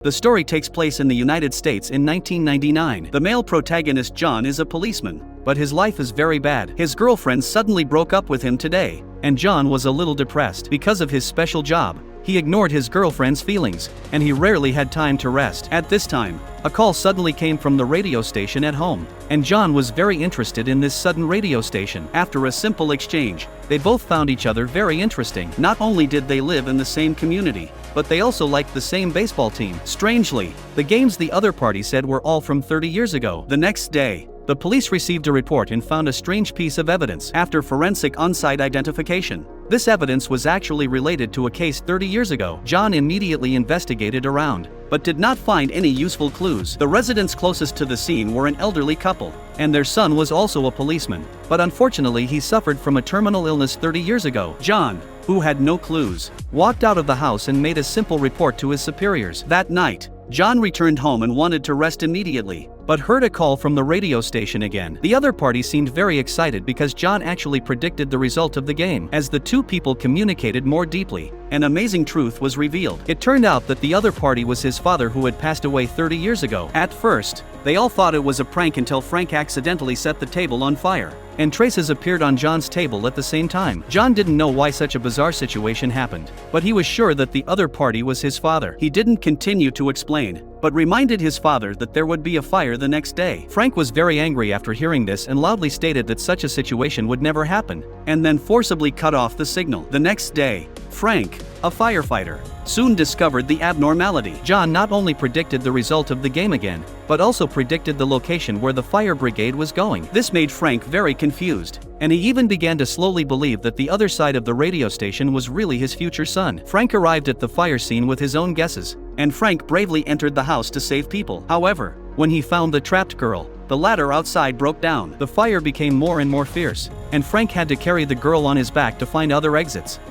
The story takes place in the United States in 1999. The male protagonist John is a policeman, but his life is very bad. His girlfriend suddenly broke up with him today, and John was a little depressed. Because of his special job, he ignored his girlfriend's feelings, and he rarely had time to rest. At this time, a call suddenly came from the radio station at home, and John was very interested in this sudden radio station. After a simple exchange, they both found each other very interesting. Not only did they live in the same community, but they also liked the same baseball team. Strangely, the games the other party said were all from 30 years ago. The next day, the police received a report and found a strange piece of evidence. After forensic on-site identification, this evidence was actually related to a case 30 years ago. John immediately investigated around, but did not find any useful clues. The residents closest to the scene were an elderly couple, and their son was also a policeman, but unfortunately he suffered from a terminal illness 30 years ago. John, who had no clues, walked out of the house and made a simple report to his superiors. That night, John returned home and wanted to rest immediately, but heard a call from the radio station again. The other party seemed very excited because John actually predicted the result of the game. As the two people communicated more deeply, an amazing truth was revealed. It turned out that the other party was his father, who had passed away 30 years ago. At first, they all thought it was a prank until Frank accidentally set the table on fire, and traces appeared on John's table at the same time. John didn't know why such a bizarre situation happened, but he was sure that the other party was his father. He didn't continue to explain, but reminded his father that there would be a fire the next day. Frank was very angry after hearing this and loudly stated that such a situation would never happen, and then forcibly cut off the signal. The next day, Frank, a firefighter, soon discovered the abnormality. John not only predicted the result of the game again, but also predicted the location where the fire brigade was going. This made Frank very confused, and he even began to slowly believe that the other side of the radio station was really his future son. Frank arrived at the fire scene with his own guesses, and Frank bravely entered the house to save people. However, when he found the trapped girl, the ladder outside broke down. The fire became more and more fierce, and Frank had to carry the girl on his back to find other exits.